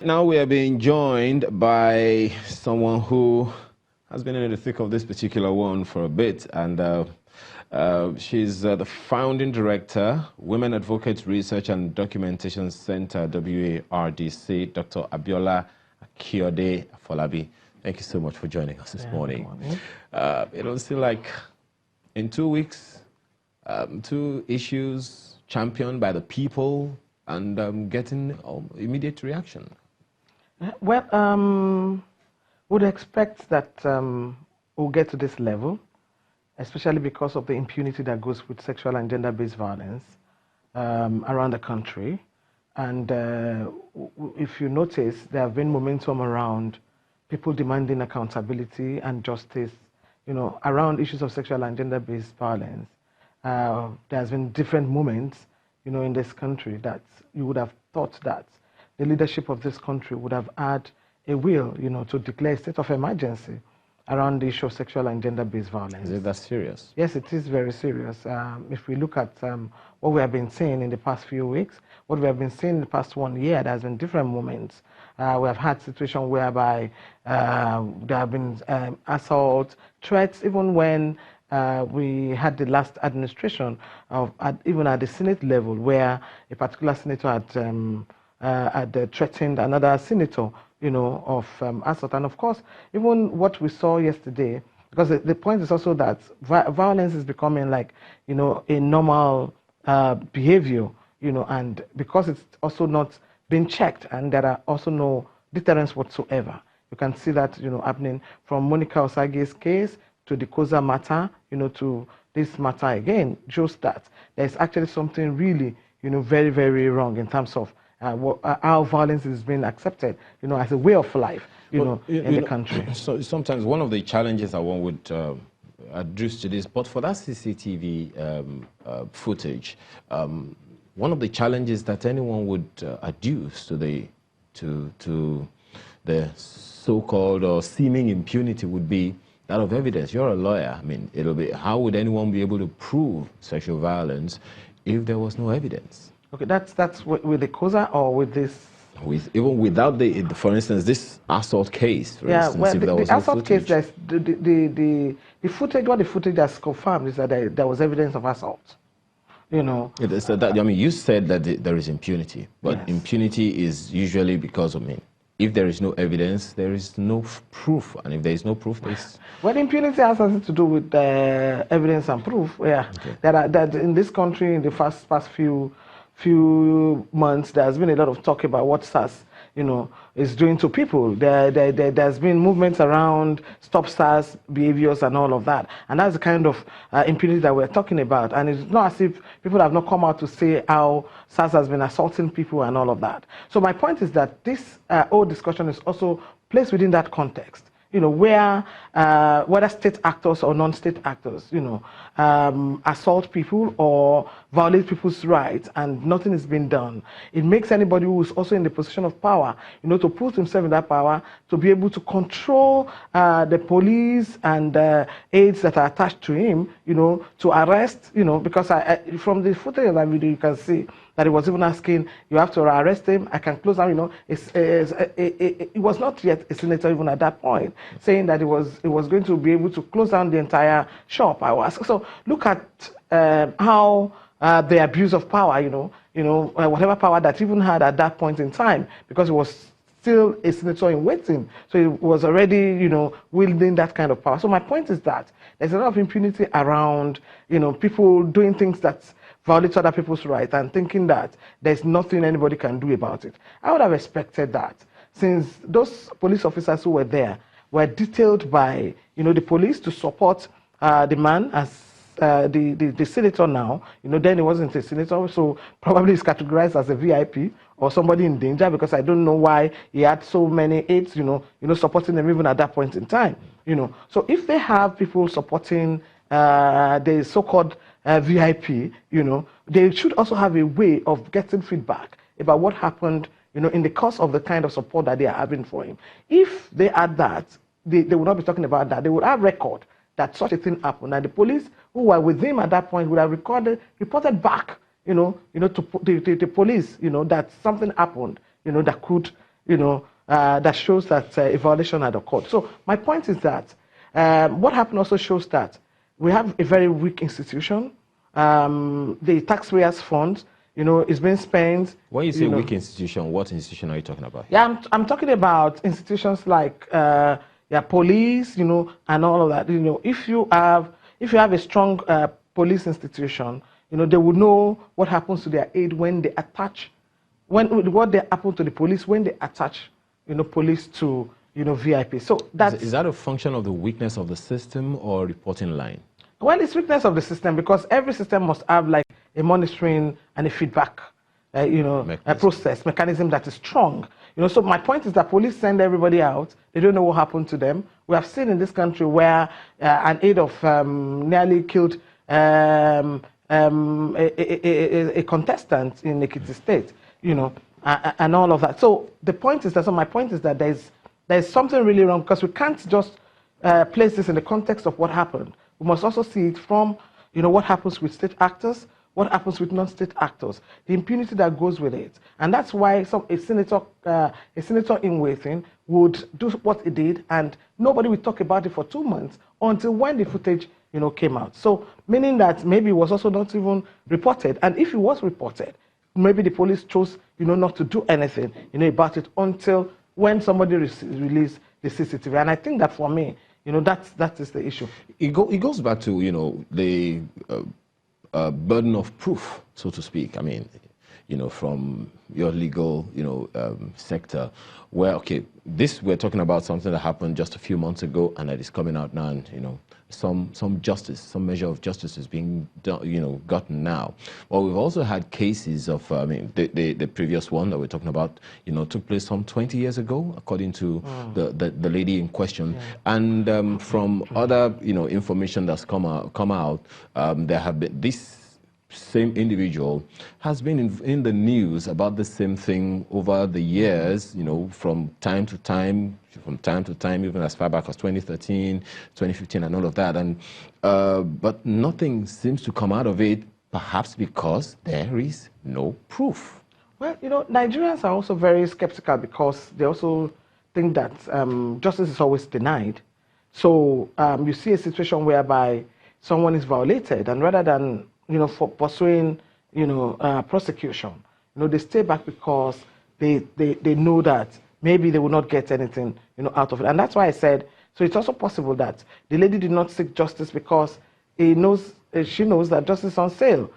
Now we are being joined by someone who has been in the thick of this particular one for a bit, and she's the founding director, Women Advocates Research and Documentation Center, WARDC, Dr. Abiola Akiode Afolabi. Thank you so much for joining us this morning. It will seem like in 2 weeks, 2 issues championed by the people and getting immediate reaction. Well, would expect that we'll get to this level, especially because of the impunity that goes with sexual and gender-based violence around the country. And if you notice, there have been momentum around people demanding accountability and justice, around issues of sexual and gender-based violence. There has been different moments, in this country that you would have thought that the leadership of this country would have had a will, to declare a state of emergency around the issue of sexual and gender-based violence. Is it that serious? Yes, it is very serious. If we look at what we have been seeing in the past few weeks, what we have been seeing in the past 1 year, there has been different moments. We have had situations whereby there have been assault, threats, even when we had the last administration of even at the Senate level, where a particular senator had threatened another senator, of assault. And of course, even what we saw yesterday, because the point is also that violence is becoming like, a normal behavior, and because it's also not being checked and there are also no deterrents whatsoever. You can see that, happening from Monica Osage's case to the Koza matter, to this matter again, shows that there's actually something really, very, very wrong in terms of how violence is being accepted, as a way of life, in the country. So sometimes one of the challenges that one would address to this, but for that CCTV footage, one of the challenges that anyone would adduce to the so-called or seeming impunity would be that of evidence. You're a lawyer. I mean, it'll be, how would anyone be able to prove sexual violence if there was no evidence? Okay, that's with the Koza or with this? Even without for instance, this assault case, for instance, well, if there was the no assault footage. case, the footage, what the footage has confirmed is that there was evidence of assault. So that, I mean, you said that there is impunity, but yes. Impunity is usually because of if there is no evidence, there is no proof, and if there is no proof, there's... Well, impunity has something to do with evidence and proof. Yeah, okay. That in this country, in the past few months, there has been a lot of talk about what SARS, is doing to people. There's been movements around stop SARS behaviors and all of that, and that's the kind of impunity that we're talking about. And it's not as if people have not come out to say how SARS has been assaulting people and all of that. So my point is that this whole discussion is also placed within that context. Where whether state actors or non-state actors, assault people or violate people's rights and nothing is being done. It makes anybody who is also in the position of power, to put himself in that power, to be able to control the police and aides that are attached to him, to arrest, because from the footage of that video, you can see that he was even asking, you have to arrest him, I can close down, it was not yet a senator even at that point, saying that it was going to be able to close down the entire shop. So look at how the abuse of power, whatever power that even had at that point in time, because it was still a senator in waiting. So he was already, wielding that kind of power. So my point is that there's a lot of impunity around, people doing things that violate other people's rights and thinking that there's nothing anybody can do about it. I would have expected that, since those police officers who were there were detailed by, the police to support the man as the senator now. Then he wasn't a senator, so probably he's categorized as a VIP or somebody in danger, because I don't know why he had so many aides, supporting him even at that point in time. So if they have people supporting the so-called VIP, they should also have a way of getting feedback about what happened, in the course of the kind of support that they are having for him. If they had that, they would not be talking about that. They would have record that such a thing happened, and the police who were with him at that point would have reported back, to the police, that something happened, that could, that shows that a violation had occurred. So my point is that what happened also shows that we have a very weak institution. The taxpayers' funds, is being spent. When you say weak institution, what institution are you talking about? Yeah, I'm talking about institutions like police, and all of that. If you have a strong police institution, they would know what happens to their aid when they attach, what they happen to the police when they attach, police to VIP. So is that a function of the weakness of the system or reporting line? Well, it's weakness of the system because every system must have like a monitoring and a feedback, mechanism that is strong. So my point is that police send everybody out. They don't know what happened to them. We have seen in this country where an aide of nearly killed a contestant in Ekiti State, and all of that. So the point is that, my point is that there's something really wrong because we can't just place this in the context of what happened. We must also see it from, what happens with state actors, what happens with non-state actors, the impunity that goes with it. And that's why a senator in waiting would do what he did, and nobody would talk about it for 2 months until when the footage, came out. So meaning that maybe it was also not even reported. And if it was reported, maybe the police chose, not to do anything, about it until when somebody released the CCTV. And I think that for me, that is the issue. It goes back to, the burden of proof, so to speak. I mean, from your legal, sector, where, okay, we're talking about something that happened just a few months ago, and that is coming out now, and, some justice, some measure of justice is being done, gotten now. Well, we've also had cases of, the previous one that we're talking about, took place some 20 years ago, according to the lady in question. Yeah. And from other, information that's come out, there have been this same individual has been in the news about the same thing over the years, from time to time, even as far back as 2013, 2015, and all of that. And but nothing seems to come out of it, perhaps because there is no proof. Well, Nigerians are also very skeptical because they also think that justice is always denied. So you see a situation whereby someone is violated, and rather than for pursuing, prosecution, they stay back because they know that maybe they will not get anything, out of it. And that's why I said, so it's also possible that the lady did not seek justice because she knows that justice is on sale.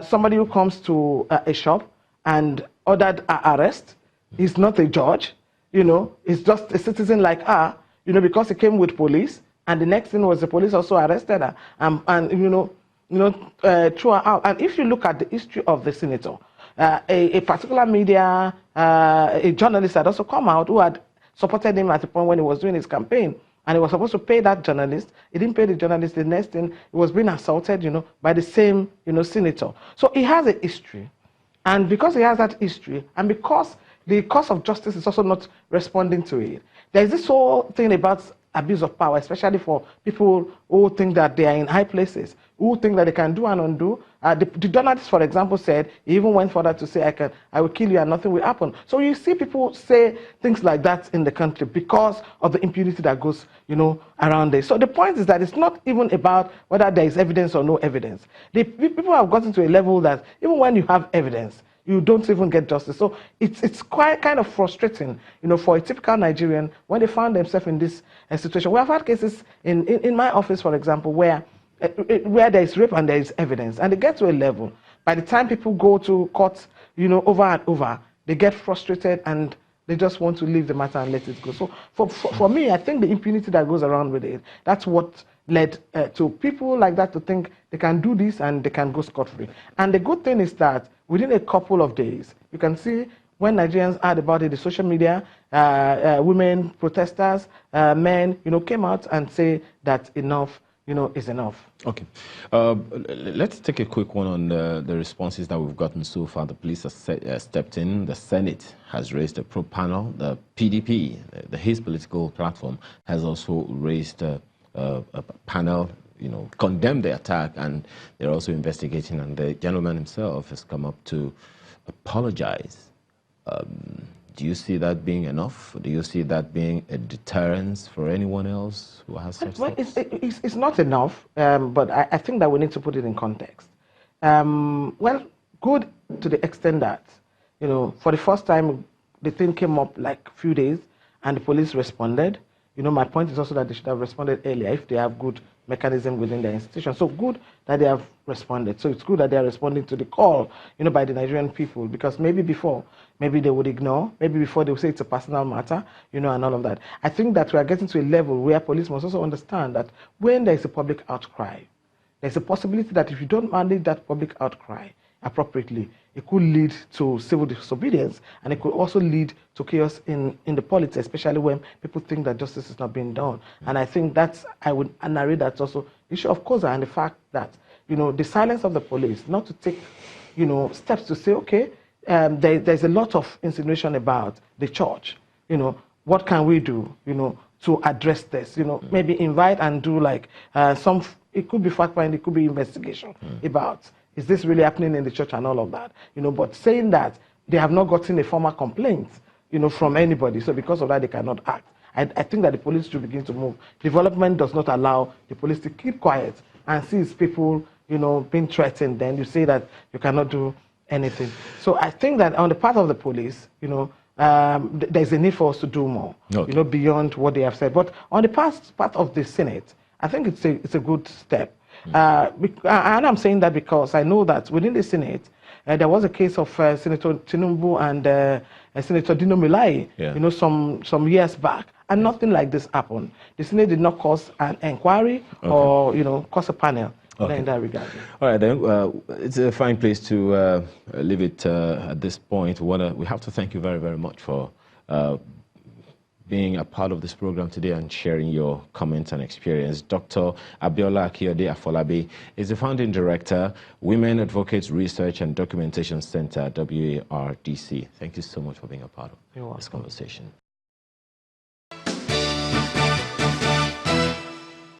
Somebody who comes to a shop and ordered an arrest is not a judge, it's just a citizen like her, because he came with police, and the next thing was the police also arrested her, and threw her out. And if you look at the history of the senator, a particular media, a journalist had also come out who had supported him at the point when he was doing his campaign, and he was supposed to pay that journalist. He didn't pay the journalist. The next thing, he was being assaulted, by the same, senator. So he has a history, and because he has that history, and because the cause of justice is also not responding to it, there's this whole thing about abuse of power, especially for people who think that they are in high places, who think that they can do and undo. The journalist, for example, said, he even went further to say, I will kill you and nothing will happen. So you see people say things like that in the country because of the impunity that goes, around it. So the point is that it's not even about whether there is evidence or no evidence. The people have gotten to a level that even when you have evidence, you don't even get justice. So it's quite kind of frustrating, for a typical Nigerian when they find themselves in this situation. We have had cases in my office, for example, where there is rape and there is evidence, and they get to a level. By the time people go to court, over and over, they get frustrated and they just want to leave the matter and let it go. So for me, I think the impunity that goes around with it, that's what led to people like that to think they can do this and they can go scot-free. And the good thing is that within a couple of days, you can see when Nigerians heard about it, the social media, women, protesters, men, came out and say that enough, is enough. Okay. Let's take a quick one on the responses that we've gotten so far. The police have stepped in. The Senate has raised a probe panel. The PDP, his political platform, has also raised a panel, condemned the attack, and they're also investigating. And the gentleman himself has come up to apologize. Do you see that being enough? Do you see that being a deterrence for anyone else who has such thoughts? It's not enough, but I think that we need to put it in context. Well, good to the extent that, for the first time, the thing came up like a few days and the police responded. My point is also that they should have responded earlier if they have good mechanism within their institution. So good that they have responded. So it's good that they are responding to the call, by the Nigerian people, because maybe before, maybe they would ignore, maybe before they would say it's a personal matter, and all of that. I think that we are getting to a level where police must also understand that when there is a public outcry, there's a possibility that if you don't manage that public outcry appropriately, it could lead to civil disobedience, and it could also lead to chaos in the politics, especially when people think that justice is not being done. And I think I would narrate that also issue of Koza and the fact that, the silence of the police, not to take, steps to say, okay, there's a lot of insinuation about the church. What can we do, to address this? Maybe invite and do like it could be fact-finding, it could be investigation about, is this really happening in the church and all of that? But saying that they have not gotten a formal complaint, from anybody, so because of that they cannot act. I think that the police should begin to move. Development does not allow the police to keep quiet and sees people, being threatened. Then you say that you cannot do anything. So I think that on the part of the police, there's a need for us to do more, okay, beyond what they have said. But on the part of the Senate, I think it's a good step. And I'm saying that because I know that within the Senate, there was a case of Senator Tinubu and Senator Dino Milai, some years back, and nothing like this happened. The Senate did not cause an inquiry or, cause a panel in that regard. All right, then, it's a fine place to leave it at this point. We have to thank you very, very much for being a part of this program today and sharing your comments and experience. Dr. Abiola Akiyode Afolabi is the founding director, Women Advocates Research and Documentation Center, WARDC. Thank you so much for being a part of this conversation.